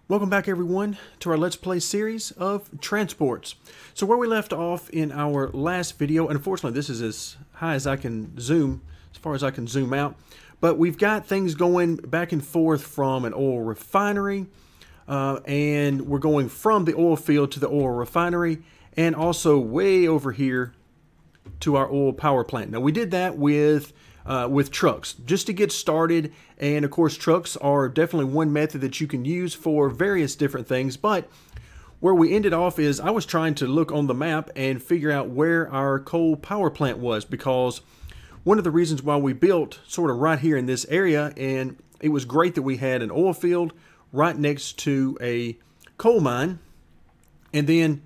Welcome back everyone to our Let's Play series of transports. So where we left off in our last video, and unfortunately this is as high as I can zoom, as far as I can zoom out, but we've got things going back and forth from an oil refinery, and we're going from the oil field to the oil refinery, and also way over here to our oil power plant. Now we did that with trucks just to get started, and of course trucks are definitely one method that you can use for various different things, but where we ended off is I was trying to look on the map and figure out where our coal power plant was, because one of the reasons why we built sort of right here in this area, and it was great that we had an oil field right next to a coal mine, and then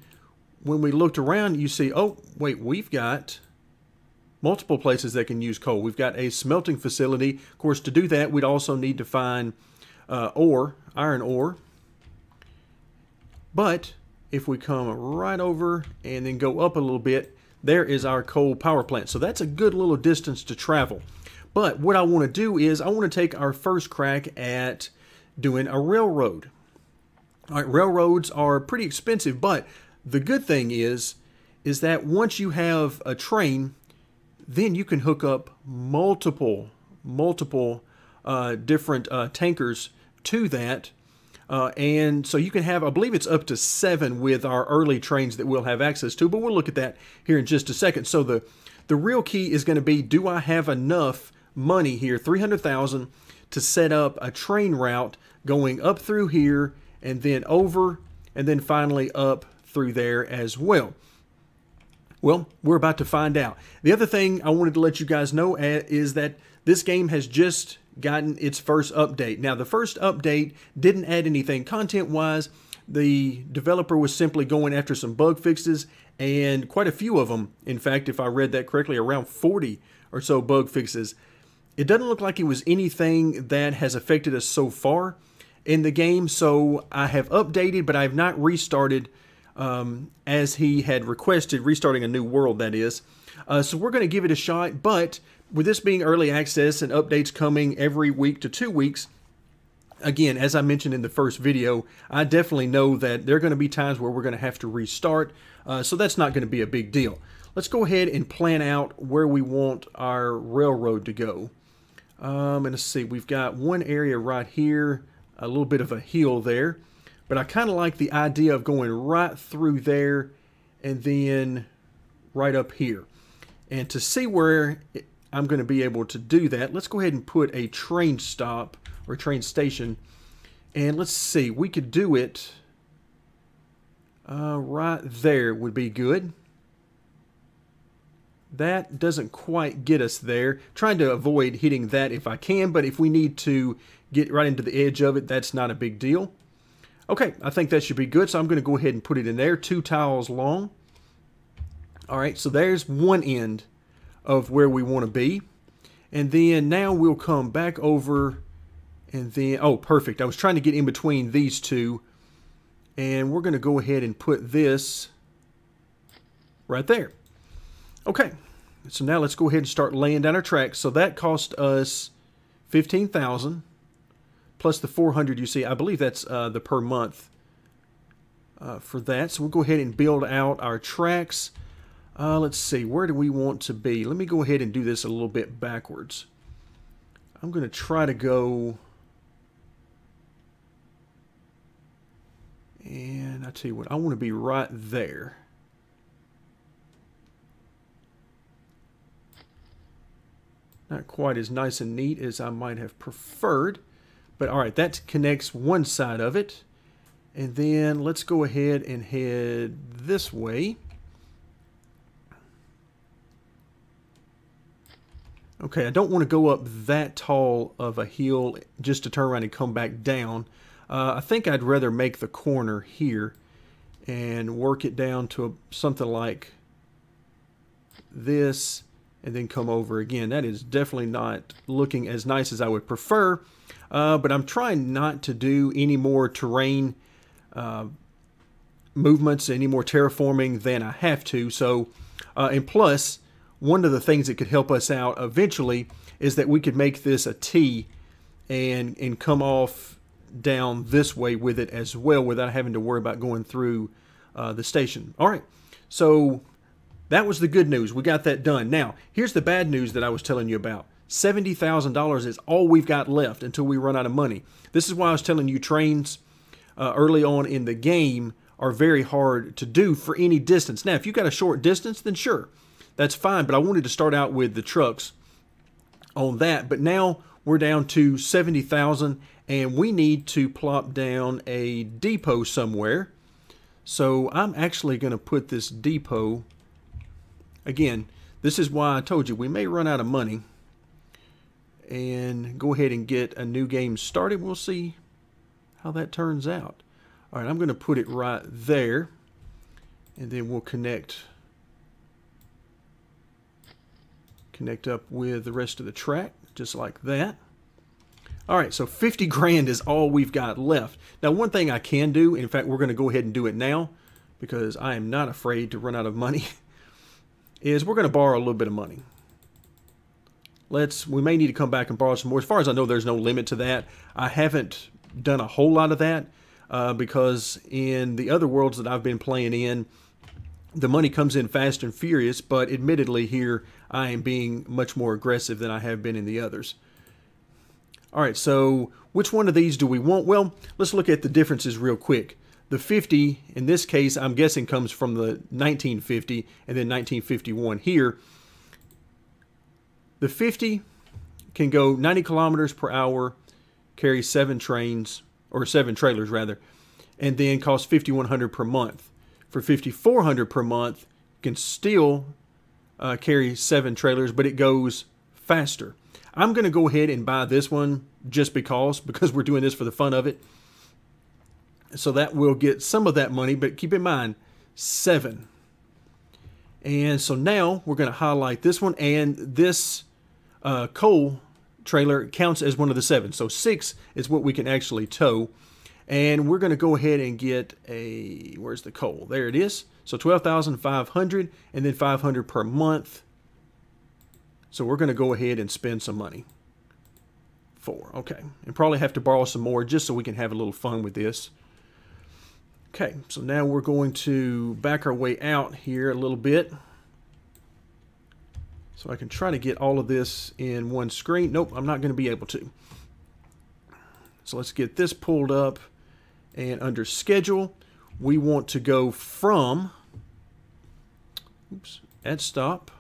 when we looked around you see, oh wait, we've got multiple places that can use coal. We've got a smelting facility. Of course, to do that, we'd also need to find iron ore. But if we come right over and then go up a little bit, there is our coal power plant. So that's a good little distance to travel. But what I want to do is I want to take our first crack at doing a railroad. All right, railroads are pretty expensive, but the good thing is that once you have a train, then you can hook up multiple different tankers to that. And so you can have, I believe it's up to 7 with our early trains that we'll have access to, but we'll look at that here in just a second. So the real key is going to be, do I have enough money here, 300,000, to set up a train route going up through here and then over and then finally up through there as well. Well, we're about to find out. The other thing I wanted to let you guys know is that this game has just gotten its first update. Now, the first update didn't add anything content-wise. The developer was simply going after some bug fixes, and quite a few of them. In fact, if I read that correctly, around 40 or so bug fixes. It doesn't look like it was anything that has affected us so far in the game, so I have updated, but I have not restarted as he had requested, restarting a new world, that is. So we're going to give it a shot, but with this being early access and updates coming every week to 2 weeks, again, as I mentioned in the first video, I definitely know that there are going to be times where we're going to have to restart, so that's not going to be a big deal. Let's go ahead and plan out where we want our railroad to go. And let's see, we've got one area right here, a little bit of a hill there. But I kind of like the idea of going right through there and then right up here. And to see where I'm going to be able to do that, let's go ahead and put a train stop or train station. And let's see, we could do it right there would be good. That doesn't quite get us there. Trying to avoid hitting that if I can, but if we need to get right into the edge of it, that's not a big deal. Okay, I think that should be good, so I'm going to go ahead and put it in there, 2 tiles long. All right, so there's one end of where we want to be. And then now we'll come back over and then, oh, perfect. I was trying to get in between these two. And we're going to go ahead and put this right there. Okay, so now let's go ahead and start laying down our tracks. So that cost us $15,000. Plus the 400 you see, I believe that's the per month for that. So we'll go ahead and build out our tracks. Let's see, where do we want to be? Let me go ahead and do this a little bit backwards. I'm going to try to go, and I tell you what, I want to be right there. Not quite as nice and neat as I might have preferred. But all right, that connects one side of it. And then let's go ahead and head this way. Okay, I don't want to go up that tall of a hill just to turn around and come back down. I think I'd rather make the corner here and work it down to something like this and then come over again. That is definitely not looking as nice as I would prefer. But I'm trying not to do any more terrain movements, any more terraforming than I have to. So, and plus, one of the things that could help us out eventually is that we could make this a T and come off down this way with it as well without having to worry about going through the station. All right, so that was the good news. We got that done. Now, here's the bad news that I was telling you about. $70,000 is all we've got left until we run out of money. This is why I was telling you trains early on in the game are very hard to do for any distance. Now, if you've got a short distance, then sure, that's fine. But I wanted to start out with the trucks on that. But now we're down to 70,000, and we need to plop down a depot somewhere. So I'm actually going to put this depot, again, this is why I told you we may run out of money, and go ahead and get a new game started. We'll see how that turns out. All right, I'm going to put it right there, and then we'll connect up with the rest of the track, just like that. All right, so 50 grand is all we've got left. Now, one thing I can do, in fact, we're going to go ahead and do it now because I am not afraid to run out of money, is we're going to borrow a little bit of money. We may need to come back and borrow some more. As far as I know, there's no limit to that. I haven't done a whole lot of that because in the other worlds that I've been playing in, the money comes in fast and furious, but admittedly here I am being much more aggressive than I have been in the others. All right, so which one of these do we want? Well, let's look at the differences real quick. The 50, in this case, I'm guessing comes from the 1950 and then 1951 here. The 50 can go 90 kilometers per hour, carry 7 trains, or 7 trailers rather, and then cost $5,100 per month. For $5,400 per month, you can still carry 7 trailers, but it goes faster. I'm going to go ahead and buy this one just because we're doing this for the fun of it. So that will get some of that money, but keep in mind, 7. And so now we're going to highlight this one, and this coal trailer counts as one of the 7. So 6 is what we can actually tow. And we're going to go ahead and get a, where's the coal? There it is. So 12,500 and then 500 per month. So we're going to go ahead and spend some money. 4, okay. And probably have to borrow some more just so we can have a little fun with this. Okay, so now we're going to back our way out here a little bit. So I can try to get all of this in one screen. Nope, I'm not going to be able to. So let's get this pulled up. And under schedule, we want to go from, oops, at stop,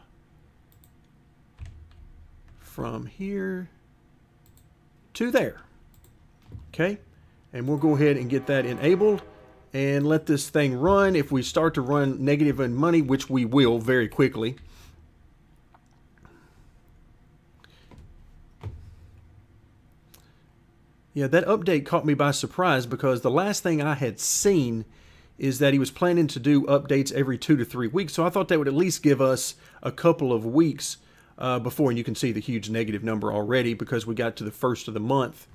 from here to there. Okay, and we'll go ahead and get that enabled and let this thing run. If we start to run negative in money, which we will very quickly, yeah, that update caught me by surprise because the last thing I had seen is that he was planning to do updates every 2 to 3 weeks. So I thought that would at least give us a couple of weeks before, and you can see the huge negative number already because we got to the first of the month.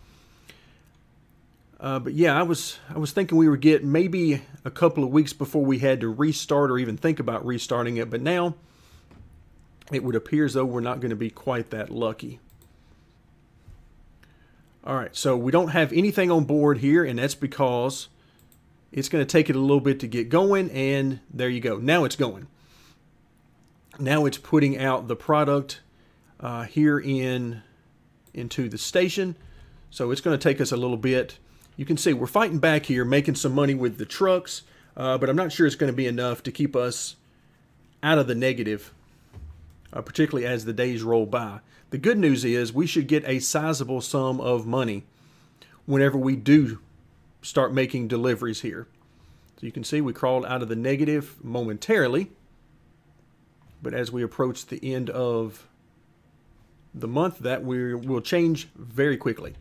But yeah, I was thinking we would get maybe a couple of weeks before we had to restart or even think about restarting it. But now it would appear as though we're not going to be quite that lucky. All right, so we don't have anything on board here, and that's because it's going to take it a little bit to get going, and there you go. Now it's going. Now it's putting out the product here into the station. So it's going to take us a little bit. You can see we're fighting back here, making some money with the trucks, but I'm not sure it's going to be enough to keep us out of the negative, particularly as the days roll by. The good news is we should get a sizable sum of money whenever we do start making deliveries here. So you can see we crawled out of the negative momentarily, but as we approach the end of the month, that will change very quickly.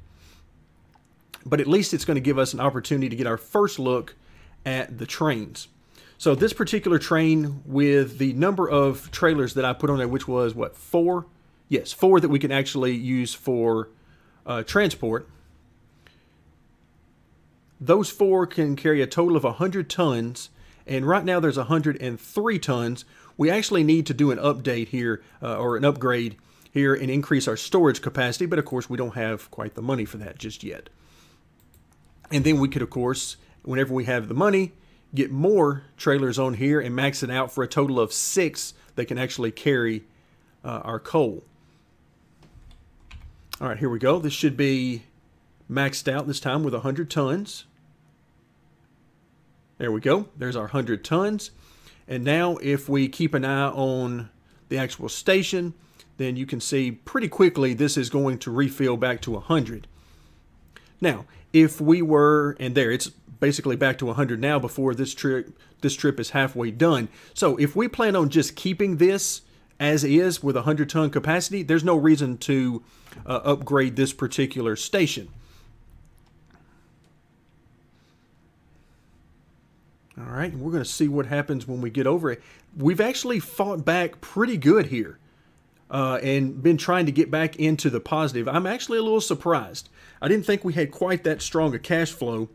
But at least it's going to give us an opportunity to get our first look at the trains. So this particular train, with the number of trailers that I put on there, which was what, 4? Yes, 4 that we can actually use for transport. Those 4 can carry a total of 100 tons, and right now there's 103 tons. We actually need to do an update here, or an upgrade here, and increase our storage capacity, but of course we don't have quite the money for that just yet. And then we could, of course, whenever we have the money, get more trailers on here and max it out for a total of 6 that can actually carry our coal. All right, here we go. This should be maxed out this time with 100 tons. There we go. There's our 100 tons. And now if we keep an eye on the actual station, then you can see pretty quickly this is going to refill back to 100. Now, if we were, and there, it's basically back to 100 now before this trip is halfway done. So if we plan on just keeping this as is with 100-ton capacity, there's no reason to upgrade this particular station. All right, we're going to see what happens when we get over it. We've actually fought back pretty good here and been trying to get back into the positive. I'm actually a little surprised. I didn't think we had quite that strong a cash flow.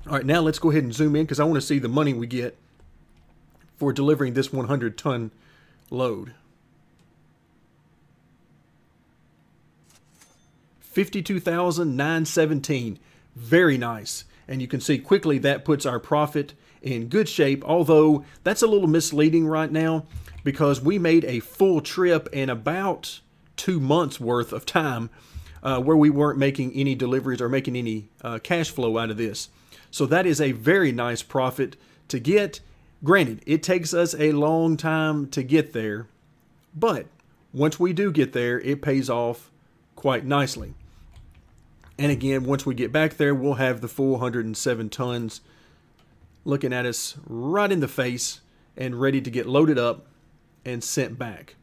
All right, now let's go ahead and zoom in because I want to see the money we get for delivering this 100-ton load. 52,917. Very nice. And you can see quickly that puts our profit in good shape, although that's a little misleading right now because we made a full trip in about 2 months worth of time where we weren't making any deliveries or making any cash flow out of this. So that is a very nice profit to get. Granted, it takes us a long time to get there, but once we do get there, it pays off quite nicely. And again, once we get back there, we'll have the full 107 tons looking at us right in the face and ready to get loaded up and sent back.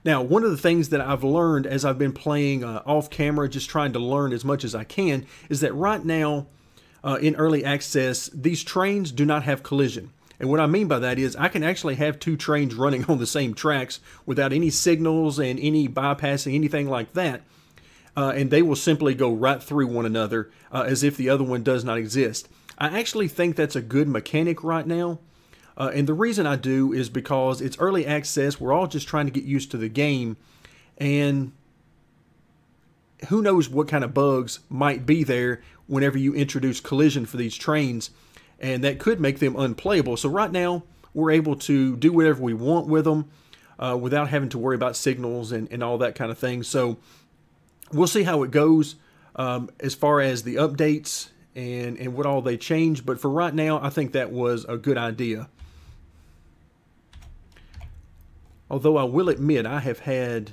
Now, one of the things that I've learned as I've been playing off camera, just trying to learn as much as I can, is that right now in early access, these trains do not have collision. And what I mean by that is I can actually have 2 trains running on the same tracks without any signals and any bypassing, anything like that. And they will simply go right through one another as if the other one does not exist. I actually think that's a good mechanic right now. And the reason I do is because it's early access. We're all just trying to get used to the game. And who knows what kind of bugs might be there whenever you introduce collision for these trains. And that could make them unplayable. So right now, we're able to do whatever we want with them without having to worry about signals and all that kind of thing. So we'll see how it goes as far as the updates and what all they change. But for right now, I think that was a good idea. Although I will admit I have had,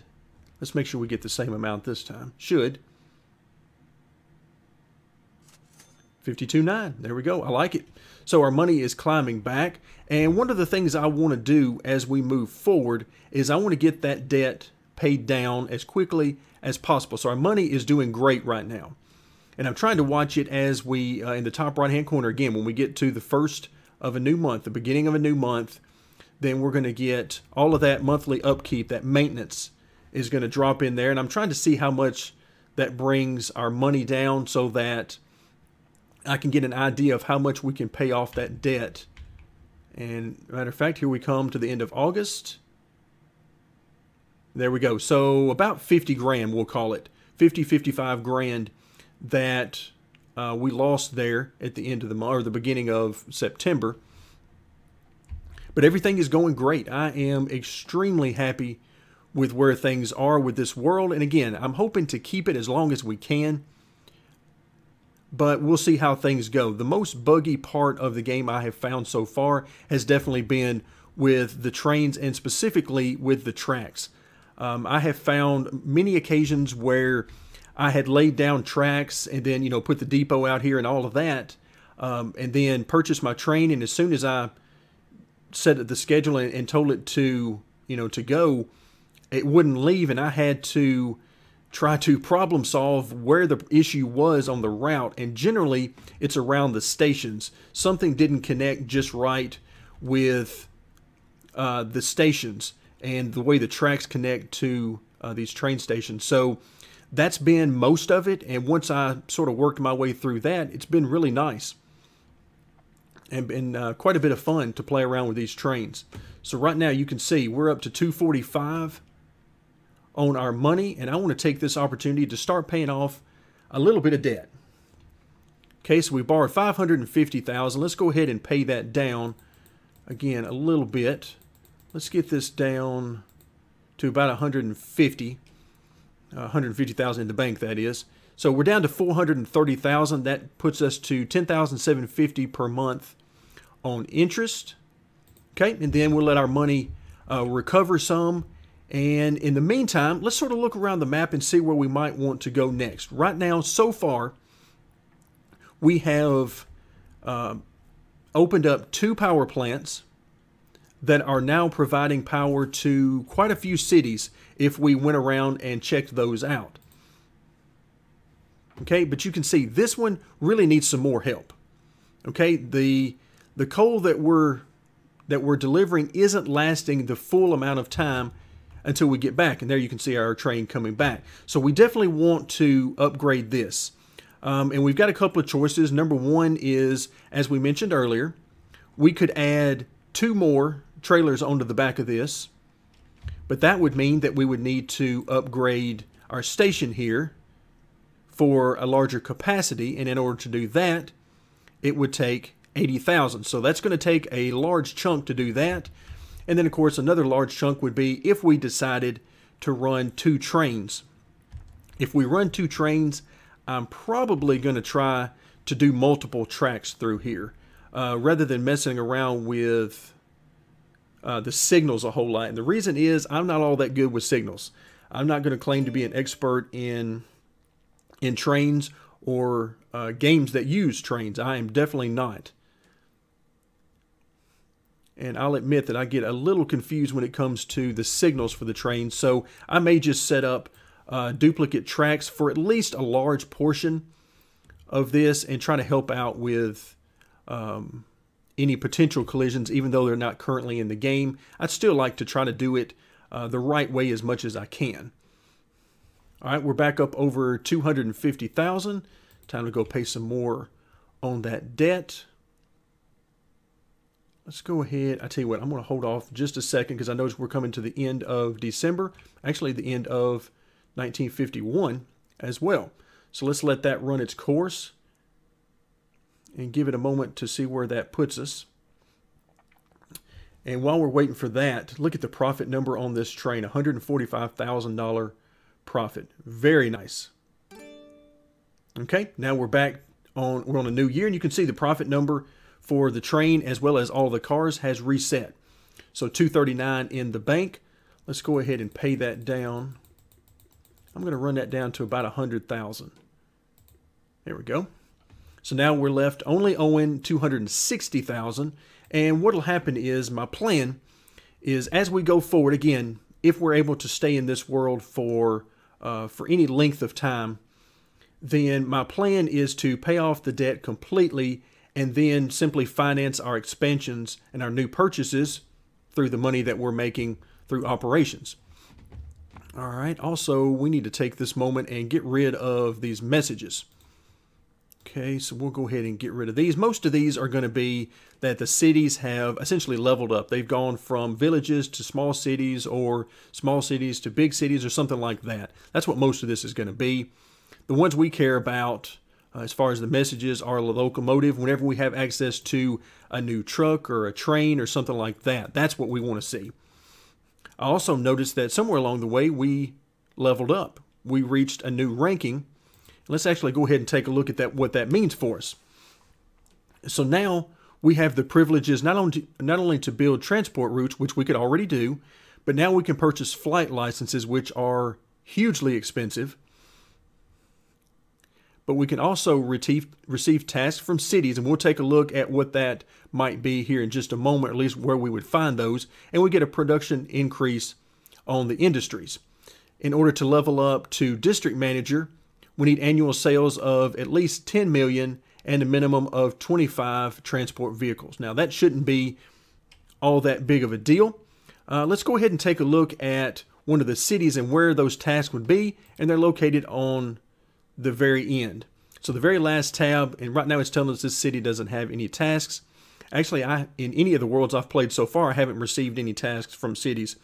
let's make sure we get the same amount this time. Should. 52.9. There we go. I like it. So our money is climbing back. And one of the things I want to do as we move forward is I want to get that debt paid down as quickly as possible. So our money is doing great right now. And I'm trying to watch it as we, in the top right-hand corner again, when we get to the first of a new month, the beginning of a new month, then we're going to get all of that monthly upkeep, that maintenance is going to drop in there. And I'm trying to see how much that brings our money down so that I can get an idea of how much we can pay off that debt. And matter of fact, here we come to the end of August. There we go. So about 50 grand, we'll call it. 55 grand that we lost there at the end of the month, or the beginning of September. But everything is going great. I am extremely happy with where things are with this world. And again, I'm hoping to keep it as long as we can. But we'll see how things go. The most buggy part of the game I have found so far has definitely been with the trains and specifically with the tracks. I have found many occasions where I had laid down tracks and then, put the depot out here and all of that, and then purchased my train. And as soon as I set the schedule and told it to, to go, it wouldn't leave. And I had to try to problem solve where the issue was on the route. And generally, it's around the stations. Something didn't connect just right with the stations and the way the tracks connect to these train stations. So that's been most of it. And once I sort of worked my way through that, it's been really nice and been quite a bit of fun to play around with these trains. So right now you can see we're up to 245 on our money, and I want to take this opportunity to start paying off a little bit of debt. Okay, so we borrowed $550,000. Let's go ahead and pay that down again a little bit. Let's get this down to about 150,000 in the bank, that is. So we're down to 430,000. That puts us to 10,750 per month on interest. Okay, and then we'll let our money recover some. And in the meantime, let's sort of look around the map and see where we might want to go next. Right now, so far, we have opened up 2 power plants that are now providing power to quite a few cities if we went around and checked those out. Okay, but you can see this one really needs some more help. Okay, the coal that we're delivering isn't lasting the full amount of time until we get back, and there you can see our train coming back. So we definitely want to upgrade this. And we've got a couple of choices. Number one is, as we mentioned earlier, we could add 2 more trailers onto the back of this, but that would mean that we would need to upgrade our station here for a larger capacity, and in order to do that, it would take 80,000. So that's going to take a large chunk to do that. And then, of course, another large chunk would be if we decided to run 2 trains. If we run 2 trains, I'm probably going to try to do multiple tracks through here rather than messing around with the signals a whole lot. And the reason is I'm not all that good with signals. I'm not going to claim to be an expert in trains or games that use trains. I am definitely not. And I'll admit that I get a little confused when it comes to the signals for the trains. So I may just set up duplicate tracks for at least a large portion of this and try to help out with any potential collisions, even though they're not currently in the game. I'd still like to try to do it the right way as much as I can. All right, we're back up over 250,000. Time to go pay some more on that debt. Let's go ahead. I tell you what, I'm going to hold off just a second because I notice we're coming to the end of December. Actually, the end of 1951 as well. So let's let that run its course and give it a moment to see where that puts us. And while we're waiting for that, look at the profit number on this train, $145,000 profit. Very nice. Okay, now we're back on, we're on a new year, and you can see the profit number for the train as well as all the cars has reset. So 239 in the bank. Let's go ahead and pay that down. I'm going to run that down to about 100,000. There we go. So now we're left only owing 260,000. And what will happen is, my plan is, as we go forward, again, if we're able to stay in this world for any length of time, then my plan is to pay off the debt completely and then simply finance our expansions and our new purchases through the money that we're making through operations. All right, also we need to take this moment and get rid of these messages. Okay, so we'll go ahead and get rid of these. Most of these are going to be that the cities have essentially leveled up. They've gone from villages to small cities, or small cities to big cities, or something like that. That's what most of this is going to be. The ones we care about as far as the messages are the locomotive. Whenever we have access to a new truck or a train or something like that, that's what we want to see. I also noticed that somewhere along the way we leveled up. We reached a new ranking. Let's actually go ahead and take a look at that, what that means for us. So now we have the privileges not only to build transport routes, which we could already do, but now we can purchase flight licenses, which are hugely expensive. But we can also receive tasks from cities, and we'll take a look at what that might be here in just a moment, or at least where we would find those, and we get a production increase on the industries. In order to level up to district manager, we need annual sales of at least 10 million and a minimum of 25 transport vehicles. Now, that shouldn't be all that big of a deal. Let's go ahead and take a look at one of the cities and where those tasks would be, and they're located on the very end. So the very last tab, and right now it's telling us this city doesn't have any tasks. Actually, in any of the worlds I've played so far, I haven't received any tasks from cities.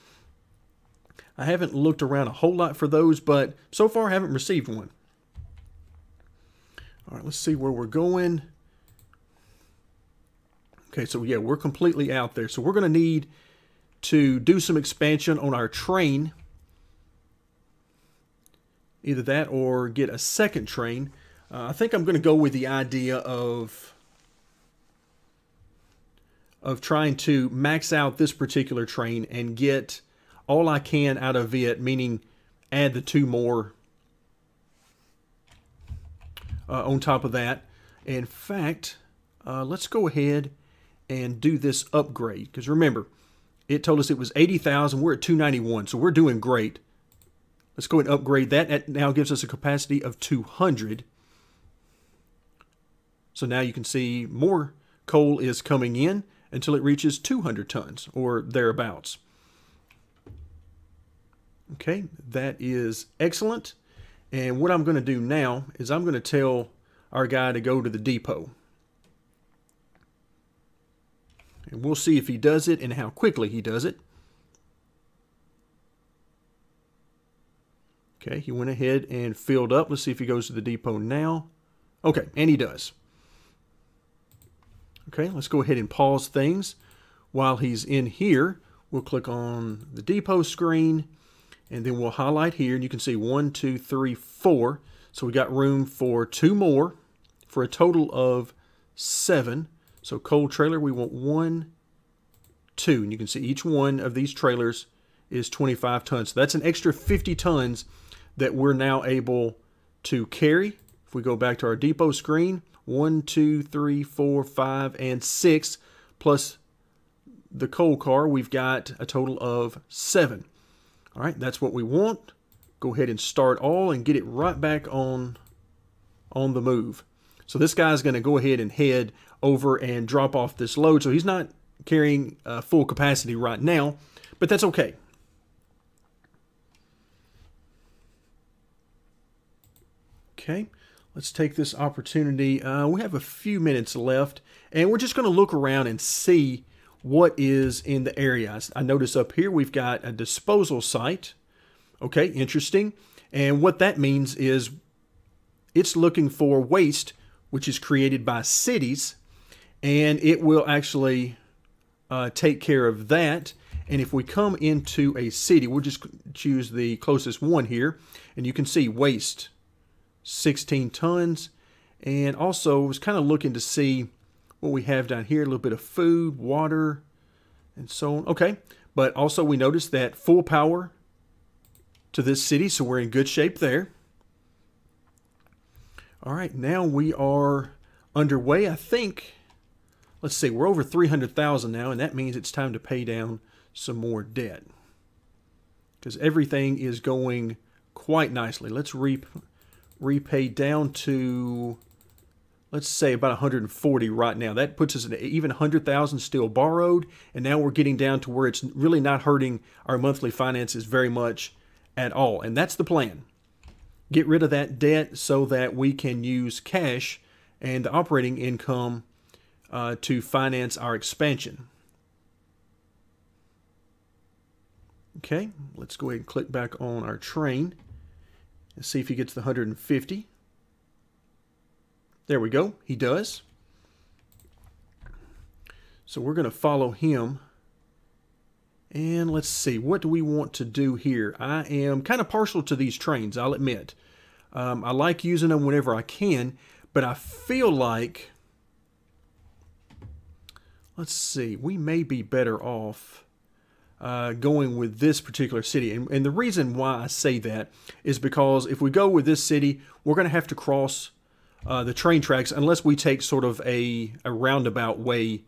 I haven't looked around a whole lot for those, but so far I haven't received one. All right, let's see where we're going. Okay, so yeah, we're completely out there. So we're going to need to do some expansion on our train. Either that or get a second train. I think I'm going to go with the idea of trying to max out this particular train and get all I can out of it, meaning add the 2 more on top of that. In fact, let's go ahead and do this upgrade, because remember, it told us it was 80,000. We're at 291, so we're doing great. Let's go ahead and upgrade that. That now gives us a capacity of 200. So now you can see more coal is coming in until it reaches 200 tons or thereabouts. Okay, that is excellent. And what I'm going to do now is I'm going to tell our guy to go to the depot. And we'll see if he does it and how quickly he does it. Okay, he went ahead and filled up. Let's see if he goes to the depot now. Okay, and he does. Okay, let's go ahead and pause things. While he's in here, we'll click on the depot screen, and then we'll highlight here, and you can see 1, 2, 3, 4. So we got room for 2 more for a total of 7. So coal trailer, we want 1, 2, and you can see each one of these trailers is 25 tons. So that's an extra 50 tons that we're now able to carry. If we go back to our depot screen, 1, 2, 3, 4, 5, and 6, plus the coal car, we've got a total of 7. All right, that's what we want. Go ahead and start all and get it right back on the move. So this guy's going to go ahead and head over and drop off this load. So he's not carrying full capacity right now, but that's okay. Okay, let's take this opportunity. We have a few minutes left, and we're just going to look around and see what is in the area. I notice up here we've got a disposal site. Okay, interesting. And what that means is it's looking for waste, which is created by cities, and it will actually take care of that. And if we come into a city, we'll just choose the closest one here, and you can see waste, 16 tons. And also I was kind of looking to see what we have down here, a little bit of food, water, and so on. Okay, but also we noticed that full power to this city, so we're in good shape there. All right, now we are underway. I think, let's see, we're over 300,000 now, and that means it's time to pay down some more debt, because everything is going quite nicely. Let's repay down to, let's say, about 140 right now. That puts us at even 100,000 still borrowed, and now we're getting down to where it's really not hurting our monthly finances very much at all. And that's the plan. Get rid of that debt so that we can use cash and the operating income to finance our expansion. Okay, let's go ahead and click back on our train and see if he gets the 150. There we go, he does. So we're going to follow him. And let's see, what do we want to do here? I am kind of partial to these trains, I'll admit. I like using them whenever I can, but I feel like, let's see, we may be better off going with this particular city. And the reason why I say that is because if we go with this city, we're going to have to cross the train tracks unless we take sort of a roundabout way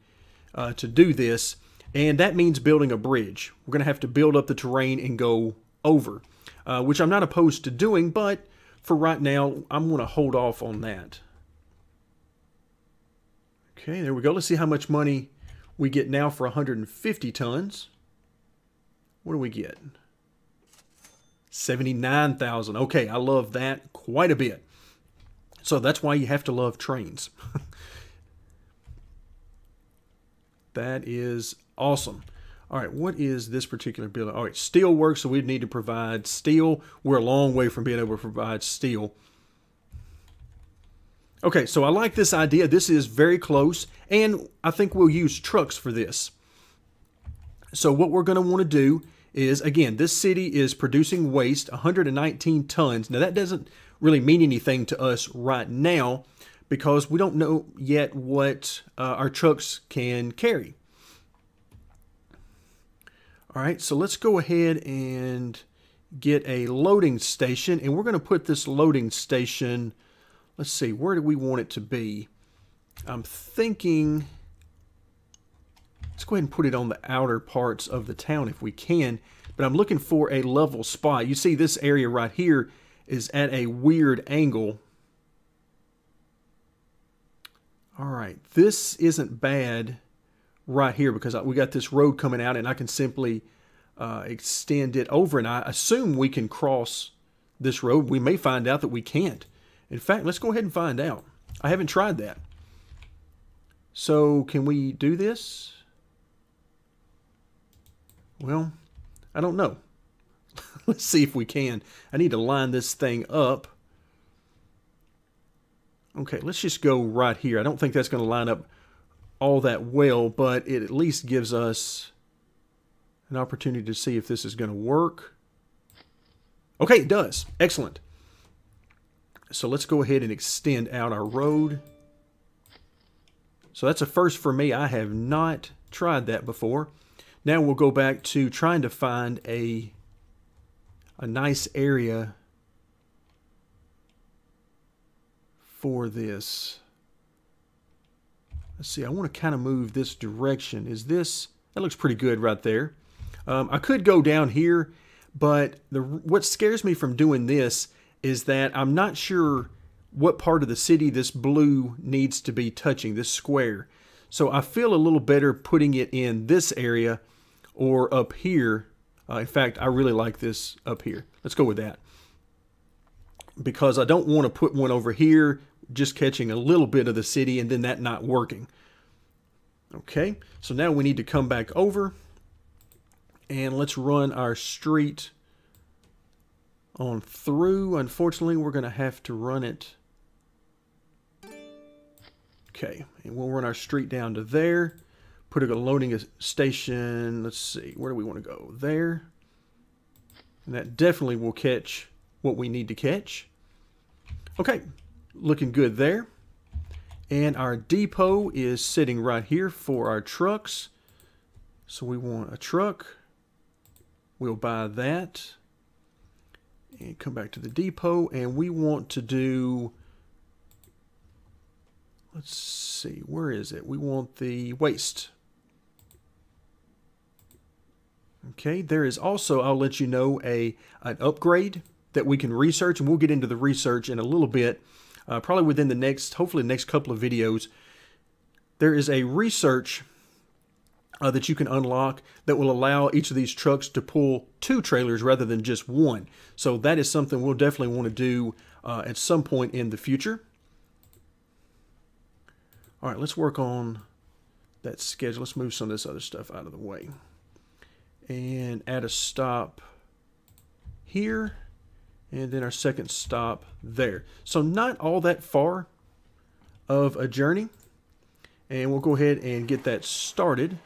to do this. And that means building a bridge. We're going to have to build up the terrain and go over, which I'm not opposed to doing, but for right now, I'm going to hold off on that. Okay, there we go. Let's see how much money we get now for 150 tons. What do we get? 79,000. Okay, I love that quite a bit. So that's why you have to love trains. That is awesome. All right, what is this particular building? All right, steel work, so we'd need to provide steel. We're a long way from being able to provide steel. Okay, so I like this idea. This is very close, and I think we'll use trucks for this. So what we're going to want to do is, again, this city is producing waste, 119 tons. Now, that doesn't really mean anything to us right now because we don't know yet what our trucks can carry. All right, so let's go ahead and get a loading station, and we're going to put this loading station, let's see, where do we want it to be? I'm thinking, let's go ahead and put it on the outer parts of the town if we can, but I'm looking for a level spot. You see this area right here is at a weird angle. All right, this isn't bad right here because we got this road coming out and I can simply extend it over, and I assume we can cross this road. We may find out that we can't. In fact, let's go ahead and find out. I haven't tried that. So can we do this? Well, I don't know. Let's see if we can. I need to line this thing up. Okay, let's just go right here. I don't think that's going to line up all that well, but it at least gives us an opportunity to see if this is going to work. Okay, it does. Excellent. So let's go ahead and extend out our road. So that's a first for me. I have not tried that before. Now we'll go back to trying to find a nice area for this. Let's see, I want to kind of move this direction. Is this, that looks pretty good right there. I could go down here, but what scares me from doing this is that I'm not sure what part of the city this blue needs to be touching, this square. So I feel a little better putting it in this area or up here. In fact, I really like this up here. Let's go with that. Because I don't want to put one over here, just catching a little bit of the city and then that not working. Okay, so now we need to come back over and let's run our street on through. Unfortunately, we're going to have to run it. Okay, and we'll run our street down to there. Put a loading station. Let's see, where do we want to go? There. And that definitely will catch what we need to catch. Okay, looking good there. And our depot is sitting right here for our trucks. So we want a truck. We'll buy that. And come back to the depot. And we want to do, let's see, where is it? We want the waste. Okay, there is also, I'll let you know, an upgrade that we can research, and we'll get into the research in a little bit, probably within the next, hopefully the next couple of videos. There is a research that you can unlock that will allow each of these trucks to pull 2 trailers rather than just 1. So that is something we'll definitely want to do at some point in the future. All right, let's work on that schedule. Let's move some of this other stuff out of the way. And add a stop here. And then our second stop there. So not all that far of a journey. And we'll go ahead and get that started.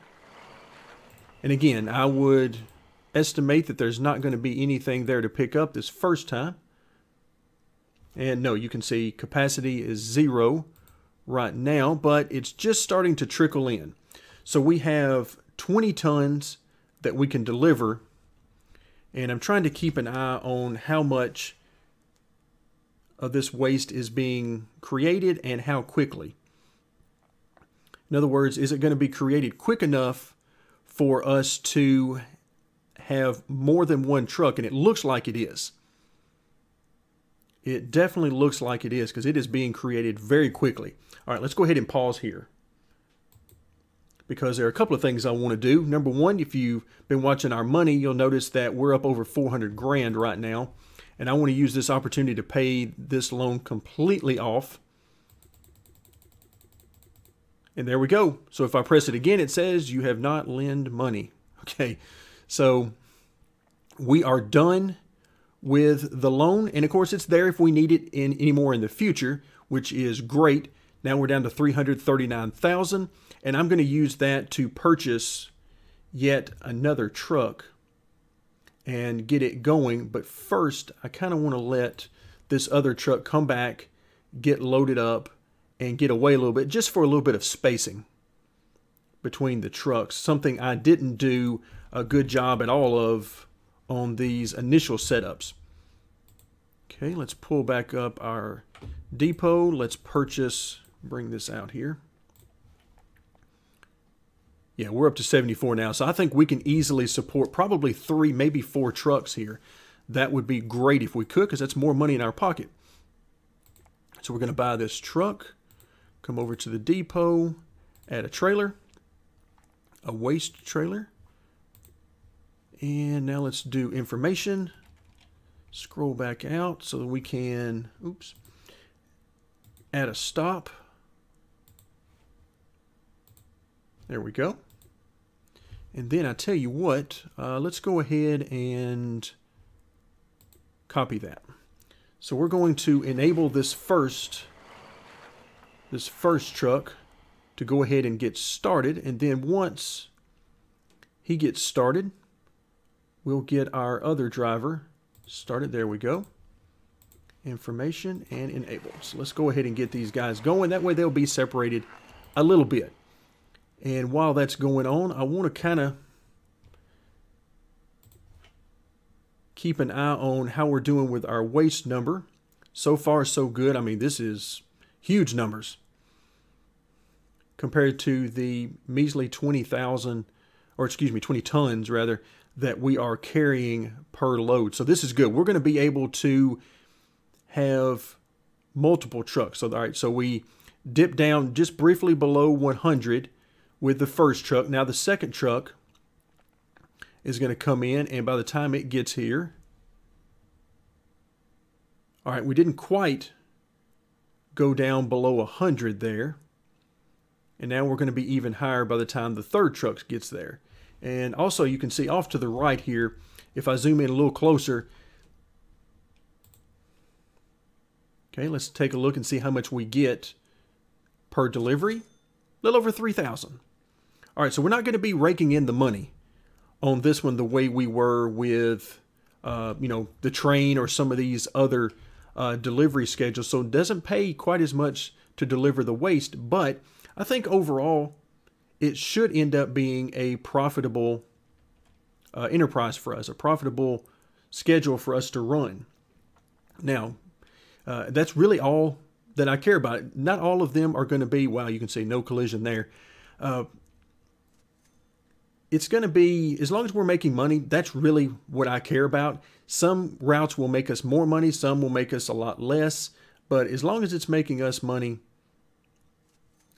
And again, I would estimate that there's not going to be anything there to pick up this first time. And no, you can see capacity is 0 right now, but it's just starting to trickle in. So we have 20 tons that we can deliver. And I'm trying to keep an eye on how much of this waste is being created and how quickly. In other words, is it going to be created quick enough for us to have more than one truck? And it looks like it is. It definitely looks like it is because it is being created very quickly. All right, let's go ahead and pause here, because there are a couple of things I want to do. Number one, if you've been watching our money, you'll notice that we're up over 400 grand right now. And I want to use this opportunity to pay this loan completely off. And there we go. So if I press it again, it says you have not lent money. Okay, so we are done with the loan. And of course, it's there if we need it anymore in the future. which is great. Now we're down to 339,000, and I'm going to use that to purchase yet another truck and get it going. But first, I kind of want to let this other truck come back, get loaded up, and get away a little bit, just for a little bit of spacing between the trucks. Something I didn't do a good job at all of on these initial setups. Okay, let's pull back up our depot. Let's purchase, bring this out here. Yeah, we're up to 74 now, so I think we can easily support probably 3, maybe 4 trucks here. That would be great if we could, because that's more money in our pocket. So we're going to buy this truck, come over to the depot, add a trailer, a waste trailer. And now let's do information. Scroll back out so that we can, add a stop. There we go. And then I tell you what, let's go ahead and copy that. So we're going to enable this first truck to go ahead and get started. And then once he gets started, we'll get our other driver started. There we go. Information and enable. So let's go ahead and get these guys going. That way they'll be separated a little bit. And while that's going on, I want to kind of keep an eye on how we're doing with our waste number. So far, so good. I mean, this is huge numbers compared to the measly 20,000, or excuse me, 20 tons rather, that we are carrying per load. So this is good. We're going to be able to have multiple trucks. So, all right, so we dip down just briefly below 100 with the first truck. Now the second truck is going to come in, and by the time it gets here, all right, we didn't quite go down below 100 there. And now we're going to be even higher by the time the third truck gets there. And also you can see off to the right here, if I zoom in a little closer, okay, let's take a look and see how much we get per delivery. A little over 3,000. All right, so we're not going to be raking in the money on this one the way we were with, the train or some of these other delivery schedules. So it doesn't pay quite as much to deliver the waste, but I think overall it should end up being a profitable enterprise for us, a profitable schedule for us to run. Now, that's really all that I care about. Not all of them are going to be, wow, you can see no collision there. It's going to be, as long as we're making money, that's really what I care about. Some routes will make us more money, some will make us a lot less, but as long as it's making us money,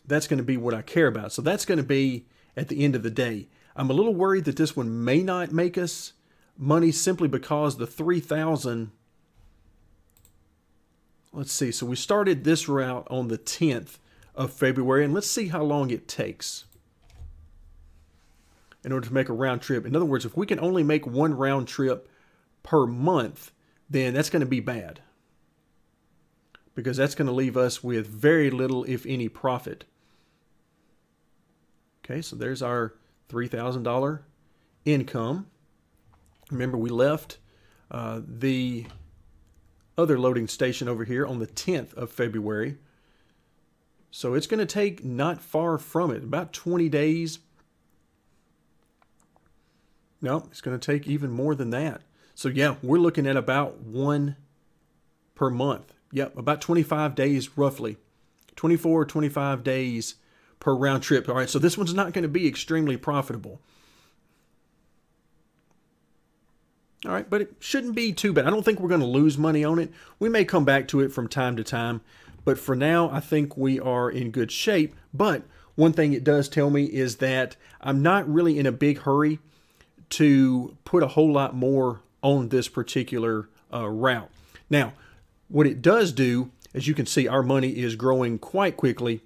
that's going to be what I care about. So that's going to be at the end of the day. I'm a little worried that this one may not make us money simply because the 3,000, let's see, so we started this route on the 10th of February, and let's see how long it takes in order to make a round trip. In other words, if we can only make one round trip per month, then that's going to be bad, because that's going to leave us with very little, if any, profit. Okay, so there's our $3,000 income. Remember, we left the other loading station over here on the 10th of February. So it's going to take not far from it, about 20 days. No, it's going to take even more than that. So yeah, we're looking at about one per month. Yep, about 25 days roughly. 24 or 25 days per round trip. All right, so this one's not going to be extremely profitable. All right, but it shouldn't be too bad. I don't think we're going to lose money on it. We may come back to it from time to time, but for now, I think we are in good shape. But one thing it does tell me is that I'm not really in a big hurry to put a whole lot more on this particular route. Now, what it does do, as you can see, our money is growing quite quickly.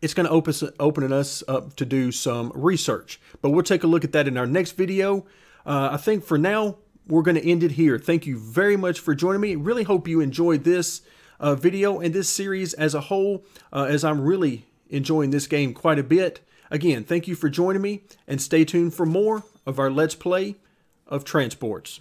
It's going to open us up to do some research, but we'll take a look at that in our next video. I think for now, we're going to end it here. Thank you very much for joining me. Really hope you enjoyed this. video and this series as a whole, as I'm really enjoying this game quite a bit. Again, thank you for joining me, and stay tuned for more of our Let's Play of transports.